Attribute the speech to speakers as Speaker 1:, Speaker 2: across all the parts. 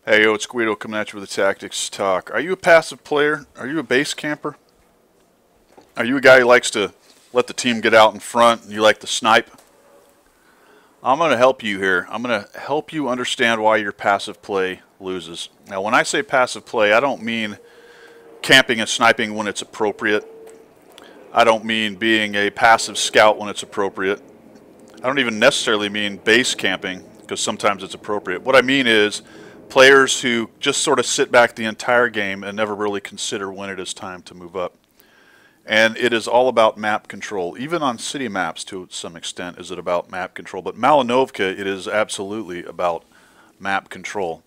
Speaker 1: Hey, yo, it's Guido coming at you with the Tactics Talk. Are you a passive player? Are you a base camper? Are you a guy who likes to let the team get out in front and you like to snipe? I'm going to help you here. I'm going to help you understand why your passive play loses. Now, when I say passive play, I don't mean camping and sniping when it's appropriate. I don't mean being a passive scout when it's appropriate. I don't even necessarily mean base camping because sometimes it's appropriate. What I mean is players who just sort of sit back the entire game and never really consider when it is time to move up. And it is all about map control. Even on city maps, to some extent, is it about map control. But Malinovka, it is absolutely about map control.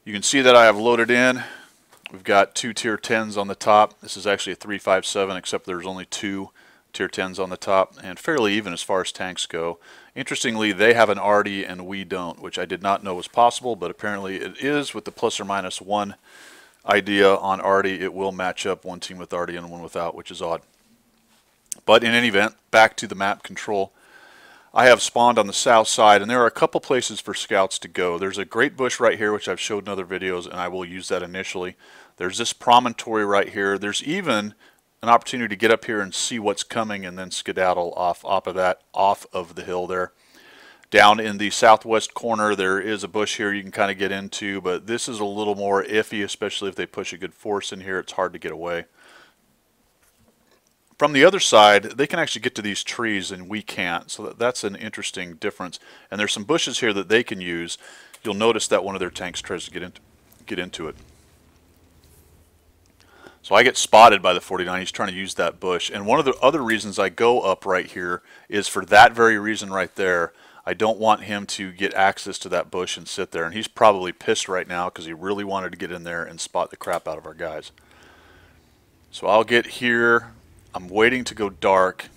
Speaker 1: You can see that I have loaded in. We've got two tier 10s on the top. This is actually a 357, except there's only two tier 10s on the top, and fairly even as far as tanks go. Interestingly, they have an Arty and we don't, which I did not know was possible, but apparently it is. With the plus or minus one idea on Arty, it will match up one team with Arty and one without, which is odd. But in any event, back to the map control. I have spawned on the south side, and there are a couple places for scouts to go. There's a great bush right here, which I've showed in other videos, and I will use that initially. There's this promontory right here. There's even an opportunity to get up here and see what's coming and then skedaddle off of the hill there. Down in the southwest corner, there is a bush here you can kind of get into, but this is a little more iffy, especially if they push a good force in here. It's hard to get away. From the other side, they can actually get to these trees and we can't, so that's an interesting difference. And there's some bushes here that they can use. You'll notice that one of their tanks tries to get into it. So I get spotted by the 49. He's trying to use that bush. And one of the other reasons I go up right here is for that very reason right there. I don't want him to get access to that bush and sit there. And he's probably pissed right now because he really wanted to get in there and spot the crap out of our guys. So I'll get here. I'm waiting to go dark.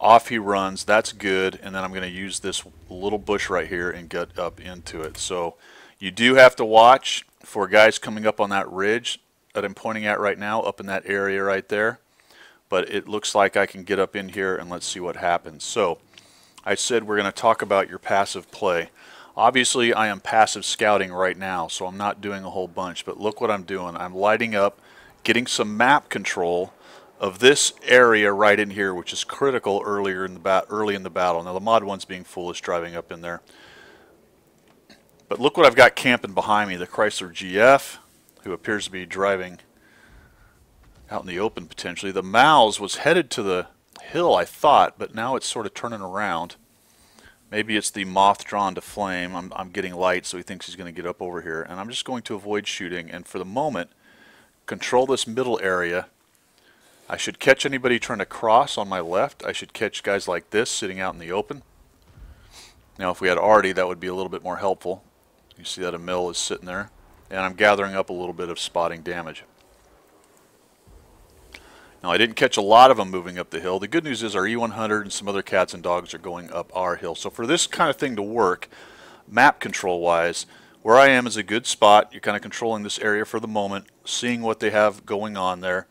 Speaker 1: Off he runs. That's good. And then I'm going to use this little bush right here and get up into it. So you do have to watch for guys coming up on that ridge that I'm pointing at right now, up in that area right there. But it looks like I can get up in here, and let's see what happens. So I said we're going to talk about your passive play. Obviously I am passive scouting right now, so I'm not doing a whole bunch, but look what I'm doing. I'm lighting up, getting some map control of this area right in here, which is critical early in the battle. Now the mod 1's being foolish driving up in there. But look what I've got camping behind me, the Chrysler GF, who appears to be driving out in the open potentially. The Mouse was headed to the hill, I thought, but now it's sort of turning around. Maybe it's the moth drawn to flame. I'm getting light, so he thinks he's going to get up over here. And I'm just going to avoid shooting, and for the moment, control this middle area. I should catch anybody trying to cross on my left. I should catch guys like this sitting out in the open. Now, if we had Arty, that would be a little bit more helpful. You see that a mill is sitting there. And I'm gathering up a little bit of spotting damage. Now, I didn't catch a lot of them moving up the hill. The good news is our E100 and some other cats and dogs are going up our hill. So for this kind of thing to work, map control wise, where I am is a good spot. You're kind of controlling this area for the moment, seeing what they have going on there.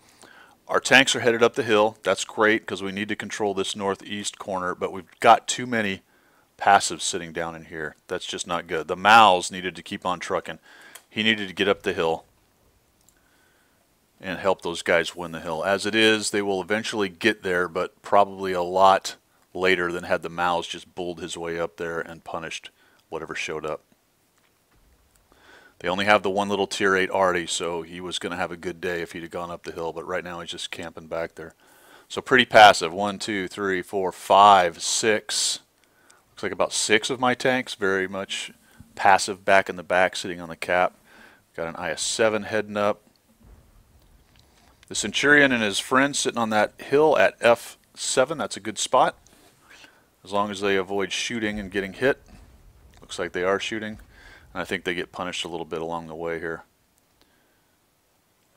Speaker 1: Our tanks are headed up the hill. That's great because we need to control this northeast corner, but we've got too many passives sitting down in here. That's just not good. The Mouse needed to keep on trucking. He needed to get up the hill and help those guys win the hill. As it is, they will eventually get there, but probably a lot later than had the Mouse just bulled his way up there and punished whatever showed up. They only have the one little tier 8 Arty, so he was going to have a good day if he'd have gone up the hill, but right now he's just camping back there. So pretty passive. 1, 2, 3, 4, 5, 6. Looks like about 6 of my tanks, very much passive back in the back, sitting on the cap. Got an IS-7 heading up. The Centurion and his friend sitting on that hill at F7. That's a good spot, as long as they avoid shooting and getting hit. Looks like they are shooting, and I think they get punished a little bit along the way here.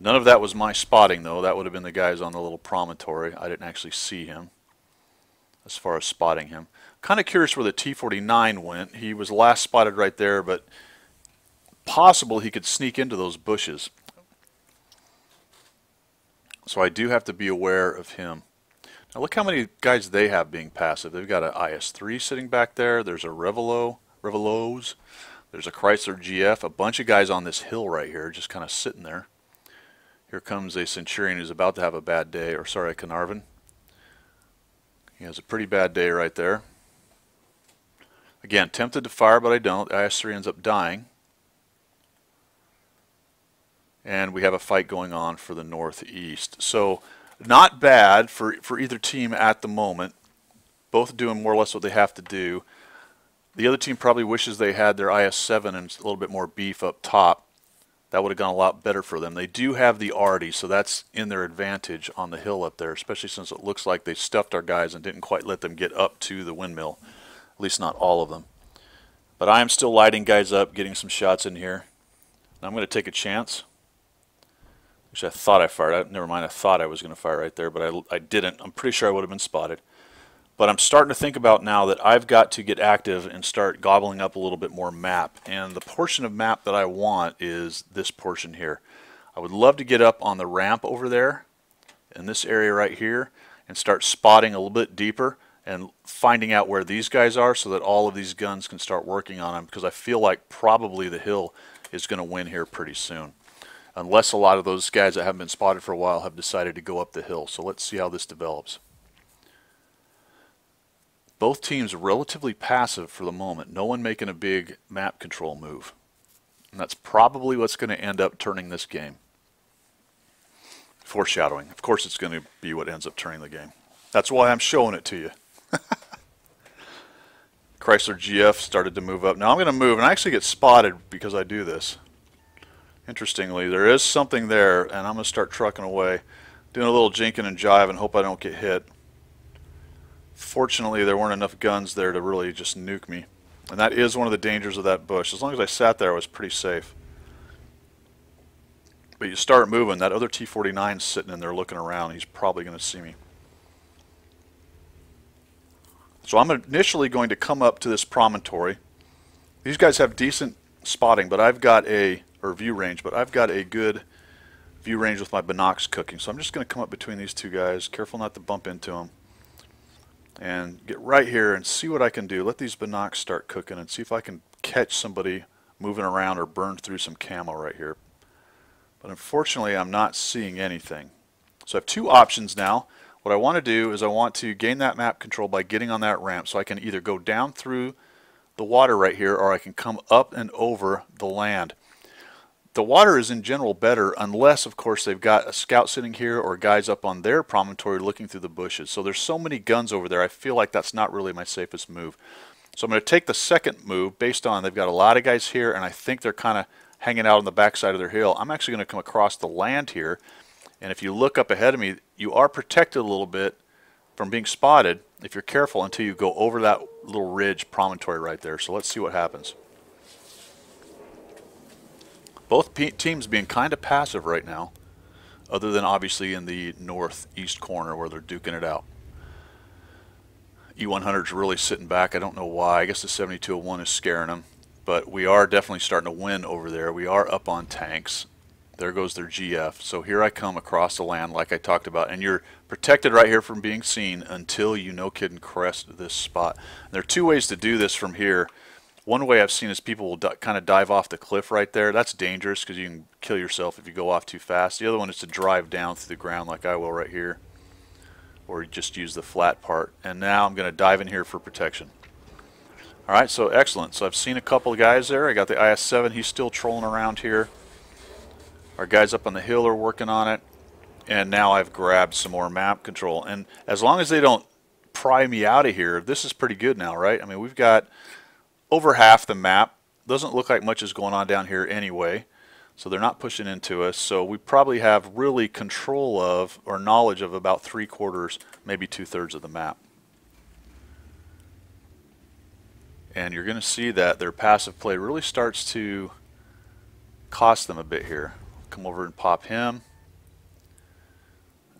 Speaker 1: None of that was my spotting, though. That would have been the guys on the little promontory. I didn't actually see him as far as spotting him. Kind of curious where the T-49 went. He was last spotted right there, but possible he could sneak into those bushes. So I do have to be aware of him. Now look how many guys they have being passive. They've got an IS-3 sitting back there. There's a Revelos. There's a Chrysler GF, a bunch of guys on this hill right here, just kind of sitting there. Here comes a Centurion who's about to have a bad day, or sorry, a Caernarvon. He has a pretty bad day right there. Again, tempted to fire, but I don't. The IS-3 ends up dying. And we have a fight going on for the northeast. So not bad for either team at the moment. Both doing more or less what they have to do. The other team probably wishes they had their IS-7 and a little bit more beef up top. That would have gone a lot better for them. They do have the Arty, so that's in their advantage on the hill up there, especially since it looks like they stuffed our guys and didn't quite let them get up to the windmill. At least not all of them. But I am still lighting guys up, getting some shots in here. And I'm going to take a chance. Which I thought I fired. Never mind, I thought I was going to fire right there, but I didn't. I'm pretty sure I would have been spotted. But I'm starting to think about now that I've got to get active and start gobbling up a little bit more map. And the portion of map that I want is this portion here. I would love to get up on the ramp over there in this area right here and start spotting a little bit deeper and finding out where these guys are so that all of these guns can start working on them, because I feel like probably the hill is going to win here pretty soon. Unless a lot of those guys that haven't been spotted for a while have decided to go up the hill. So let's see how this develops. Both teams relatively passive for the moment. No one making a big map control move. And that's probably what's going to end up turning this game. Foreshadowing. Of course it's going to be what ends up turning the game. That's why I'm showing it to you. Chrysler GF started to move up. Now I'm going to move, and I actually get spotted because I do this. Interestingly, there is something there, and I'm going to start trucking away, doing a little jinking and jive and hope I don't get hit. Fortunately, there weren't enough guns there to really just nuke me. And that is one of the dangers of that bush. As long as I sat there, I was pretty safe. But you start moving, that other T-49's sitting in there looking around. He's probably going to see me. So I'm initially going to come up to this promontory. These guys have decent spotting, but I've got a, or view range, but I've got a good view range with my binocs cooking. So I'm just going to come up between these two guys, careful not to bump into them, and get right here and see what I can do. Let these binocs start cooking and see if I can catch somebody moving around or burn through some camo right here. But unfortunately, I'm not seeing anything. So I have two options now. What I want to do is I want to gain that map control by getting on that ramp, so I can either go down through the water right here, or I can come up and over the land. The water is in general better, unless of course they've got a scout sitting here or guys up on their promontory looking through the bushes. So there's so many guns over there, I feel like that's not really my safest move. So I'm going to take the second move based on they've got a lot of guys here, and I think they're kind of hanging out on the backside of their hill. I'm actually going to come across the land here, and if you look up ahead of me, you are protected a little bit from being spotted if you're careful until you go over that little ridge promontory right there. So let's see what happens. Both teams being kind of passive right now, other than obviously in the northeast corner where they're duking it out. E100's really sitting back. I don't know why. I guess the 7201 is scaring them, but we are definitely starting to win over there. We are up on tanks. There goes their GF. So here I come across the land like I talked about, and you're protected right here from being seen until you no kidding crest this spot. And there are two ways to do this from here. One way I've seen is people will kind of dive off the cliff right there. That's dangerous because you can kill yourself if you go off too fast. The other one is to drive down through the ground like I will right here, or just use the flat part. And now I'm going to dive in here for protection. Alright, so excellent. So I've seen a couple of guys there. I got the IS-7. He's still trolling around here. Our guys up on the hill are working on it. And now I've grabbed some more map control. And as long as they don't pry me out of here, this is pretty good now, right? I mean, we've got over half the map. Doesn't look like much is going on down here anyway. So they're not pushing into us. So we probably have really control of, or knowledge of, about 3/4, maybe 2/3 of the map. And you're going to see that their passive play really starts to cost them a bit here. Come over and pop him.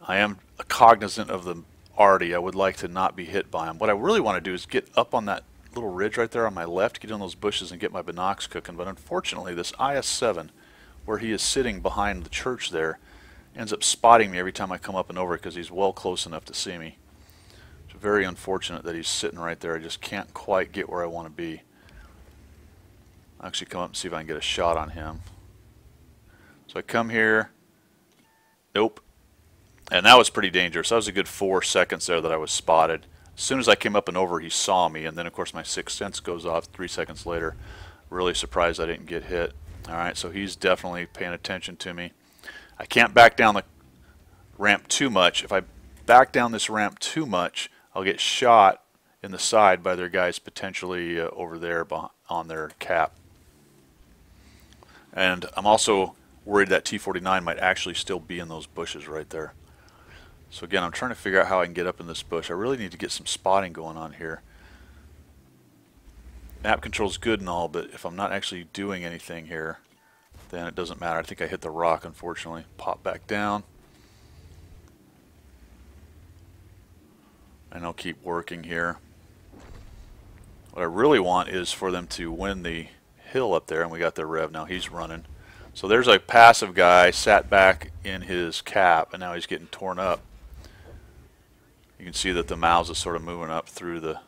Speaker 1: I am cognizant of the Arty. I would like to not be hit by him. What I really want to do is get up on that little ridge right there on my left, get in those bushes and get my binocs cooking. But unfortunately, this IS-7, where he is sitting behind the church there, ends up spotting me every time I come up and over because he's well close enough to see me. It's very unfortunate that he's sitting right there. I just can't quite get where I want to be. I'll actually come up and see if I can get a shot on him. So I come here. Nope. And that was pretty dangerous. That was a good 4 seconds there that I was spotted. As soon as I came up and over, he saw me, and then of course my sixth sense goes off 3 seconds later. Really surprised I didn't get hit. Alright, so he's definitely paying attention to me. I can't back down the ramp too much. If I back down this ramp too much, I'll get shot in the side by their guys potentially over there on their cap. And I'm also worried that T-49 might actually still be in those bushes right there. So again, I'm trying to figure out how I can get up in this bush. I really need to get some spotting going on here. Map control is good and all, but if I'm not actually doing anything here, then it doesn't matter. I think I hit the rock, unfortunately. Pop back down. And I'll keep working here. What I really want is for them to win the hill up there, and we got their rev now. He's running. So there's a passive guy sat back in his cap, and now he's getting torn up. You can see that the Maus is sort of moving up through the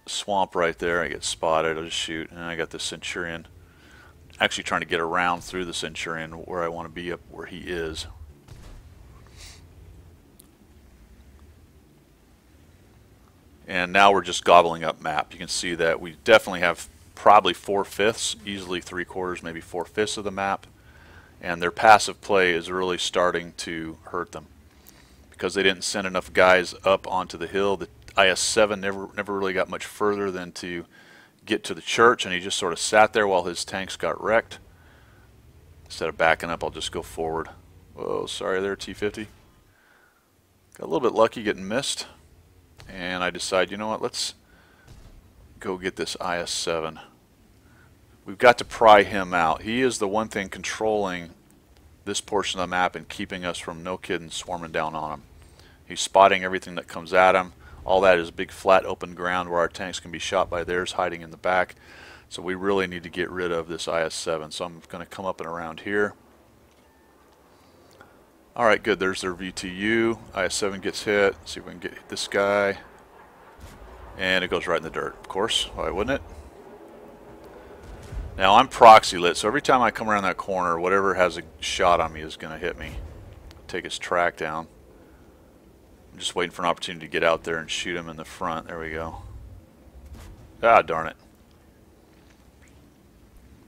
Speaker 1: swamp right there. I get spotted. I'll just shoot, and I got the Centurion. Actually trying to get around through the Centurion where I want to be up where he is. And now we're just gobbling up map. You can see that we definitely have probably 4/5, easily 3/4, maybe 4/5 of the map. And their passive play is really starting to hurt them, because they didn't send enough guys up onto the hill. The IS-7 never really got much further than to get to the church, and he just sort of sat there while his tanks got wrecked. Instead of backing up, I'll just go forward. Whoa, sorry there, T-50. Got a little bit lucky getting missed. And I decide, you know what, let's go get this IS-7. We've got to pry him out. He is the one thing controlling this portion of the map and keeping us from, no kidding, swarming down on him. He's spotting everything that comes at him. All that is big flat open ground where our tanks can be shot by theirs hiding in the back. So we really need to get rid of this IS-7. So I'm going to come up and around here. Alright, good. There's their VTU. IS-7 gets hit. Let's see if we can get this guy. And it goes right in the dirt, of course. Why wouldn't it? Now I'm proxy lit, so every time I come around that corner, whatever has a shot on me is going to hit me. Take his track down. I'm just waiting for an opportunity to get out there and shoot him in the front. There we go. Ah, darn it.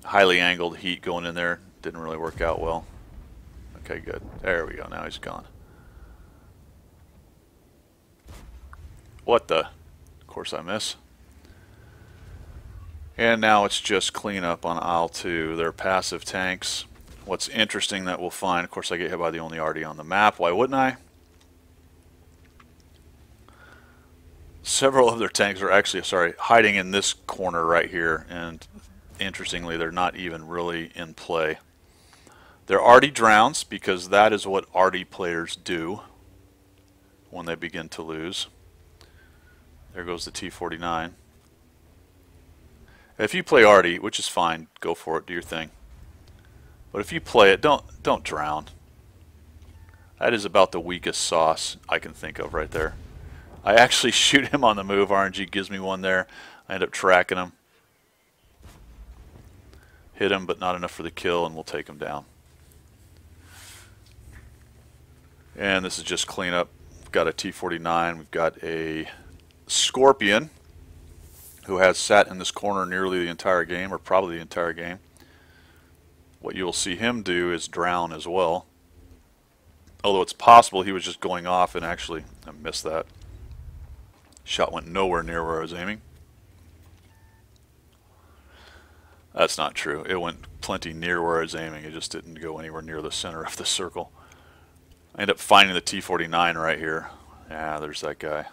Speaker 1: Highly angled heat going in there. Didn't really work out well. Okay, good. There we go. Now he's gone. What the? Of course I miss. And now it's just clean up on Isle 2. They're passive tanks. What's interesting that we'll find, of course I get hit by the only RD on the map. Why wouldn't I? Several of their tanks are actually, hiding in this corner right here. And interestingly, they're not even really in play. They're RD drowns, because that is what RD players do when they begin to lose. There goes the T-49. If you play RD, which is fine, go for it, do your thing. But if you play it, don't drown. That is about the weakest sauce I can think of right there. I actually shoot him on the move. RNG gives me one there. I end up tracking him. Hit him, but not enough for the kill, and we'll take him down. And this is just cleanup. We've got a T-49. We've got a Scorpion who has sat in this corner nearly the entire game, or probably the entire game. What you'll see him do is drown as well. Although it's possible he was just going off and actually, I missed that. Shot went nowhere near where I was aiming. That's not true. It went plenty near where I was aiming. It just didn't go anywhere near the center of the circle. I end up finding the T-49 right here. Yeah, there's that guy.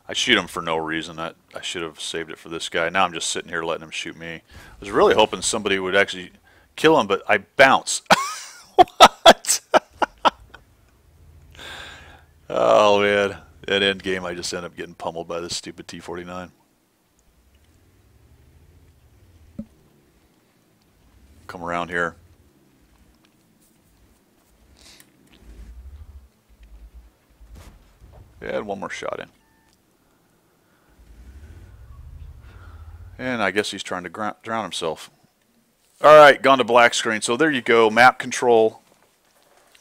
Speaker 1: I shoot him for no reason. I should have saved it for this guy. Now I'm just sitting here letting him shoot me. I was really hoping somebody would actually kill him, but I bounce. What? Oh, man. At end game, I just end up getting pummeled by this stupid T-49. Come around here. Yeah, I had one more shot in. And I guess he's trying to drown himself. All right, gone to black screen. So there you go, map control.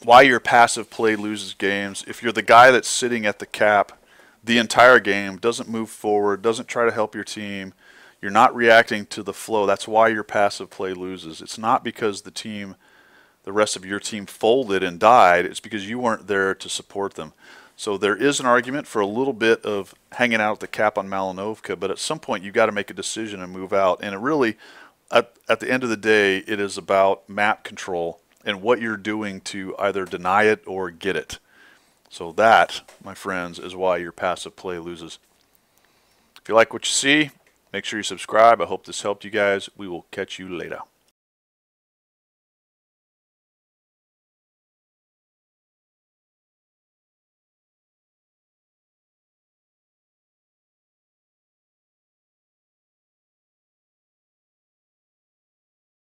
Speaker 1: Why your passive play loses games. If you're the guy that's sitting at the cap the entire game, doesn't move forward, doesn't try to help your team, you're not reacting to the flow, that's why your passive play loses. It's not because the rest of your team folded and died, it's because you weren't there to support them. So there is an argument for a little bit of hanging out at the cap on Malinovka, but at some point you've got to make a decision and move out. And it really, at the end of the day, it is about map control and what you're doing to either deny it or get it. So that, my friends, is why your passive play loses. If you like what you see, make sure you subscribe. I hope this helped you guys. We will catch you later.